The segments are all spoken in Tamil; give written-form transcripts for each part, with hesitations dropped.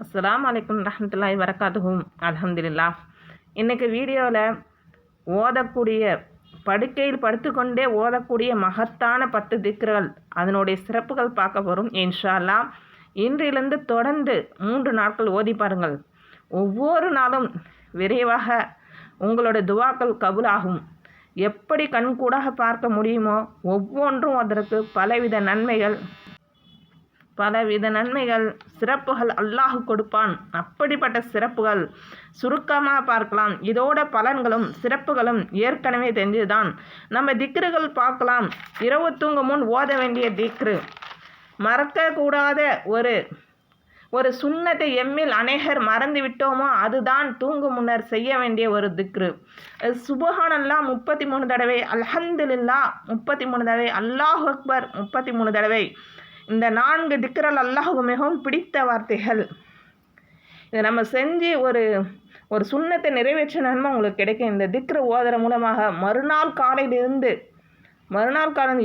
அஸ்ஸலாமு அலைக்கும் ரஹ்மத்துல்லாஹி வரகாத்துஹும். அல்ஹம்துலில்லாஹ். இன்றைக்கி வீடியோவில் ஓதக்கூடிய படுக்கையில் படுத்துக்கொண்டே ஓதக்கூடிய மகத்தான 10 திக்ர்கள் அதனுடைய சிறப்புகள் பார்க்க போகிறோம் இன்ஷா அல்லாஹ். இன்றிலிருந்து தொடர்ந்து 3 நாட்கள் ஓதி பாருங்கள். ஒவ்வொரு நாளும் விரைவாக உங்களோட துவாக்கள் கபூலாகும். எப்படி கண்கூடாக பார்க்க முடியுமோ ஒவ்வொன்றும் அதற்கு பலவித நன்மைகள் சிறப்புகள் அல்லாஹ் கொடுப்பான். அப்படிப்பட்ட சிறப்புகள் சுருக்கமாக பார்க்கலாம். இதோட பலன்களும் சிறப்புகளும் ஏற்கனவே தெரிஞ்சுதான். நம்ம திக்ருகள் பார்க்கலாம். இரவு தூங்கும் முன் ஓத வேண்டிய திக்ரு, மறக்கக்கூடாத ஒரு சுன்னத்தை எம்மில் அநேகர் மறந்து விட்டோமோ அதுதான் தூங்கும் முன்னர் செய்ய வேண்டிய ஒரு திக்ரு. சுபஹானல்லாஹ் 33 தடவை, அல்ஹம்துலில்லாஹ் 33 தடவை, அல்லாஹ் அக்பர் 33 தடவை. இந்த 4 திக்ரல் அல்லாஹ்வுக்கு மிகவும் பிடித்த வார்த்தைகள். இதை நம்ம செஞ்சு ஒரு சுன்னத்தை நிறைவேற்ற நன்மை உங்களுக்கு கிடைக்கும். இந்த திக்ரு ஓதுற மூலமாக மறுநாள் காலையிலிருந்து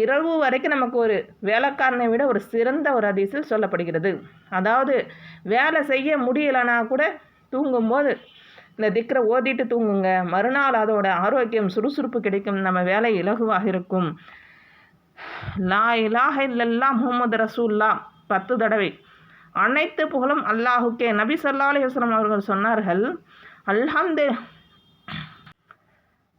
இரவு வரைக்கும் நமக்கு ஒரு வேலைக்காரனை விட ஒரு சிறந்த ஒரு ஹதீஸில் சொல்லப்படுகிறது. அதாவது வேலை செய்ய முடியலைன்னா கூட தூங்கும்போது இந்த திக்ரை ஓதிட்டு தூங்குங்க. மறுநாள் அதோட ஆரோக்கியம் சுறுசுறுப்பு கிடைக்கும். நம்ம வேலை இலகுவாக இருக்கும். லா இலாஹ இல்லல்லாஹ் முஹம்மது ரசூலுல்லாஹ் 10 தடவை. அனைத்து புகழும் அல்லாஹுக்கே. நபி ஸல்லல்லாஹு அலைஹி வஸல்லம் அவர்கள் சொன்னார்கள்,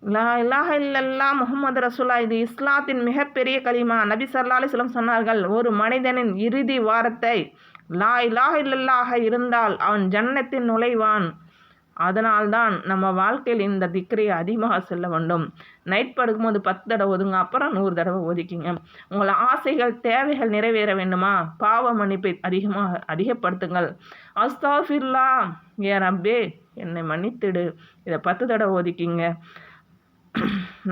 லா இலாஹ இல்லல்லாஹ் முஹம்மது ரசூலுல்லாஹ் இது இஸ்லாத்தின் மிகப்பெரிய கலிமா. நபி ஸல்லல்லாஹு அலைஹி வஸல்லம் சொன்னார்கள், ஒரு மனிதனின் இறுதி வார்த்தை லா இலாஹ இல்லல்லாஹ் இருந்தால் அவன் ஜன்னத்தில் நுழைவான். அதனால்தான் நம்ம வாழ்க்கையில் இந்த திக்ரை அதிகமாக சொல்ல வேண்டும். நைட் படுக்கும்போது 10 தடவை ஓதுங்க, அப்புறம் 100 தடவை ஓதிக்கிங்க. உங்கள் ஆசைகள் தேவைகள் நிறைவேற வேண்டுமா? பாவ மன்னிப்பை அதிகப்படுத்துங்கள். அஸ்தாஃபிருல்லாஹ் யா ரப்பே என்னை மன்னித்திடு. இதை 10 தடவை ஓதிக்கிங்க.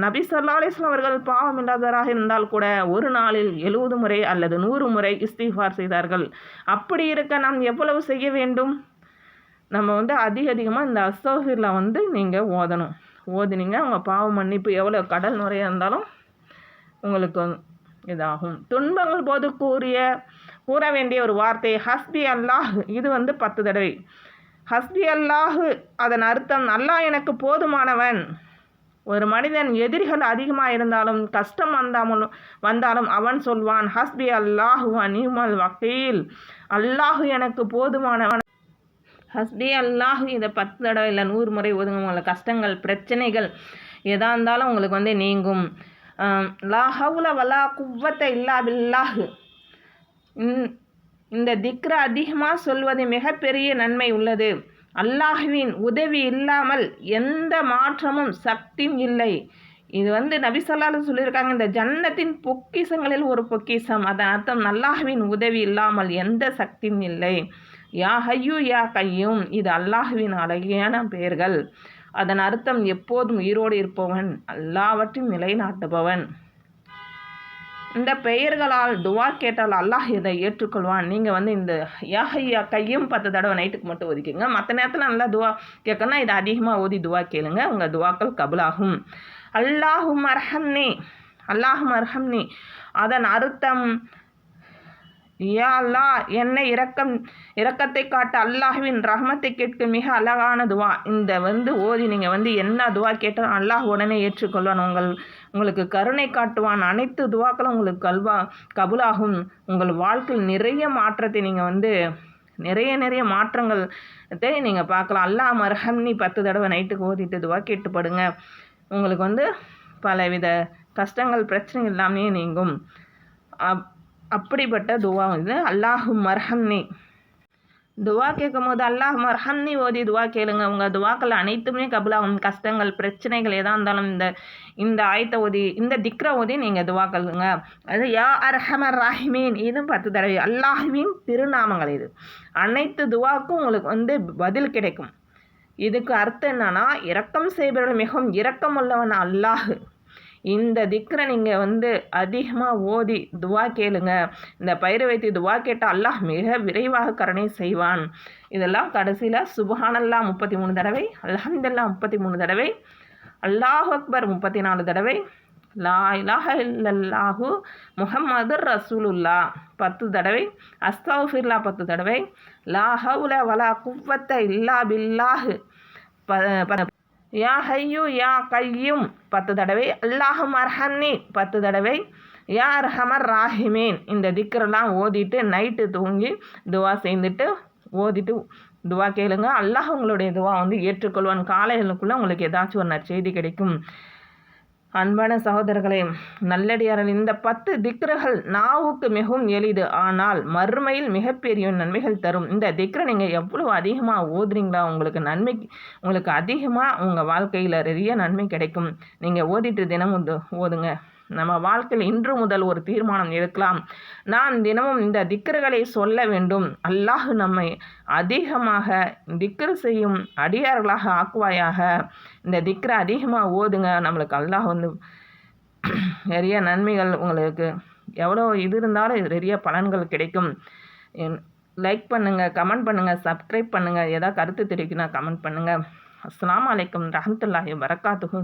நபி ஸல்லல்லாஹு அலைஹி வஸல்லம் அவர்கள் பாவம் இல்லாதவராக இருந்தால் கூட ஒரு நாளில் 70 முறை அல்லது 100 முறை இஸ்திஃபார் செய்தார்கள். அப்படி இருக்க நாம் எவ்வளவு செய்ய வேண்டும்? நம்ம அதிகமாக இந்த அஸ்தக்ஃபிருல்லாஹ் நீங்கள் ஓதணும். ஓதினீங்க உங்கள் பாவ மன்னிப்பு எவ்வளோ கடல் நுரையாக இருந்தாலும் உங்களுக்கு இதாகும். துன்பங்கள் போது கூற வேண்டிய ஒரு வார்த்தை ஹஸ்பி அல்லாஹ். இது 10 தடவை. ஹஸ்பி அல்லாஹ் அதன் அர்த்தம் அல்லாஹ் எனக்கு போதுமானவன். ஒரு மனிதன் எதிரிகள் அதிகமாக இருந்தாலும் கஷ்டம் வந்தாலும் அவன் சொல்வான் ஹஸ்பி அல்லாஹு வ நிஅமல் வக்கீல். அல்லாஹ் எனக்கு போதுமானவன். ஹஸ்பி அல்லாஹ் இதை 10 தடவை இல்லை 100 முறை ஓதுங்க. உங்களுக்கு கஷ்டங்கள் பிரச்சனைகள் எதாக இருந்தாலும் உங்களுக்கு நீங்கும். லா ஹவுல வலா குவ்வத்த இல்லா பில்லாஹ். இந்த திக்ரை அதிகமாக சொல்வது மிகப்பெரிய நன்மை உள்ளது. அல்லாஹ்வின் உதவி இல்லாமல் எந்த மாற்றமும் சக்தியும் இல்லை. இது நபி ஸல்லல்லாஹு அலைஹி சொல்லியிருக்காங்க, இந்த ஜன்னத்தின் பொக்கிஷங்களில் ஒரு பொக்கிஷம். அதன் அர்த்தம் அல்லாஹ்வின் உதவி இல்லாமல் எந்த சக்தியும் இல்லை. யா ஹய்யூ யா கையூம் இது அல்லாஹ்வின் அழகியான பெயர்கள். அதன் அர்த்தம் எப்போதும் உயிரோடு இருப்பவன், எல்லாவற்றையும் நிலைநாட்டுபவன். இந்த பெயர்களால் துவா கேட்டால் அல்லாஹ் இதை ஏற்றுக்கொள்வான். நீங்கள் இந்த யா ஹய்யா கையும் 10 தடவை நைட்டுக்கு மட்டும் ஒதுக்கிங்க. மற்ற நேரத்தில் நல்லா துவா கேட்கணும்னா இதை அதிகமாக ஓதி துவா கேளுங்க. உங்கள் துவாக்கள் கபூலாகும். அல்லாஹும் அர்ஹம்னி அதன் அர்த்தம் யா அல்லாஹ் என்னை இரக்கத்தை காட்ட அல்லாஹ்வின் ரஹ்மத்தை கேட்கும் மிக அழகான துவா. இந்த ஓதி நீங்கள் என்ன துவா கேட்டாலும் அல்லாஹ் உடனே ஏற்றுக்கொள்வான். உங்களுக்கு கருணை காட்டுவான். அனைத்து துவாக்களும் உங்களுக்கு கபூலாகும். உங்கள் வாழ்க்கையில் நிறைய மாற்றத்தை நீங்கள் நிறைய மாற்றங்கள் நீங்கள் பார்க்கலாம். அல்லாஹ் மர்ஹம்னி 10 தடவை நைட்டுக்கு ஓதிட்டு துவா கேட்டுப்படுங்க. உங்களுக்கு பலவித கஷ்டங்கள் பிரச்சனை எல்லாமே நீங்கும். அப்படிப்பட்ட துவா அல்லாஹு மர்ஹம்னி. துவா கேட்கும் போது அல்லாஹ் மர்ஹம்னி ஓதி துவா கேளுங்க. உங்கள் துவாக்கள் அனைத்துமே கபூலாகும். கஷ்டங்கள் பிரச்சனைகள் எதாக இருந்தாலும் இந்த ஆயத்தை ஓதி இந்த திக்ரை ஓதி நீங்கள் துவா கேளுங்க. அது யா அர்ஹமர் ராஹிமீன் இது 10 தடவை. அல்லாஹ்வின் திருநாமங்கள் இது. அனைத்து துவாக்கும் உங்களுக்கு பதில் கிடைக்கும். இதுக்கு அர்த்தம் என்னன்னா இரக்கம் செய்பவர்கள் மிகவும் இரக்கம் உள்ளவன் அல்லாஹ். இந்த திக்ரை நீங்கள் அதிகமாக ஓதி துவா கேளுங்க. இந்த பயிரை வைத்து துவா கேட்டால் அல்லாஹ் மிக விரைவாக கருணை செய்வான். இதெல்லாம் கடைசியில் சுப்ஹானல்லாஹ் 33 தடவை, அல்ஹம்துலில்லாஹ் 33 தடவை, அல்லாஹ் அக்பர் 34 தடவை, லா இலாஹ இல்லல்லாஹு முஹம்மதுர் ரசூலுல்லா 10 தடவை, அஸ்தக்ஃபிருல்லா 10 தடவை, லா ஹவுல வலா குவ்வத்த இல்லா பில்லாஹ் யா ஹய்யு யா கையும் 10 தடவை, அல்லாஹும் அர்ஹம்னி 10 தடவை, யா அர்ஹமர் ராஹிமீன். இந்த திக்ரெல்லாம் ஓதிட்டு நைட்டு தூங்கி துவா செய்துட்டு ஓதிட்டு துவா கேளுங்க. அல்லாஹ் உங்களுடைய துவா ஏற்றுக்கொள்வான். காலைகளுக்குள்ளே உங்களுக்கு ஏதாச்சும் ஒரு நற்செய்தி கிடைக்கும். அன்பான சகோதரர்களே, நல்லடியார்கள், இந்த 10 திக்ருகள் நாவுக்கு மிகவும் எளிது, ஆனால் மறுமையில் மிகப்பெரிய நன்மைகள் தரும். இந்த திக்ரை நீங்கள் எவ்வளோ அதிகமாக ஓதுறீங்களா உங்களுக்கு அதிகமாக உங்கள் வாழ்க்கையில் நிறைய நன்மை கிடைக்கும். நீங்கள் ஓதிட்டு தினமும் ஓதுங்க. நம்ம வாழ்க்கையில் இன்று முதல் ஒரு தீர்மானம் எடுக்கலாம். நான் தினமும் இந்த திக்ருகளை சொல்ல வேண்டும். அல்லாஹ் நம்மை அதிகமாக திக்ரு செய்யும் அடியார்களாக ஆக்குவாயாக. இந்த திக்ரை அதிகமாக ஓதுங்க. நம்மளுக்கு அல்லாஹ் நிறைய நன்மைகள், உங்களுக்கு எவ்வளோ இது இருந்தாலும் நிறைய பலன்கள் கிடைக்கும். லைக் பண்ணுங்கள், கமெண்ட் பண்ணுங்கள், சப்ஸ்கிரைப் பண்ணுங்கள். ஏதாவது கருத்து தெரிவிக்கணும் கமெண்ட் பண்ணுங்கள். அஸ்ஸலாமு அலைக்கும் ரஹ்மத்துல்லாஹி வபரகாத்துஹு.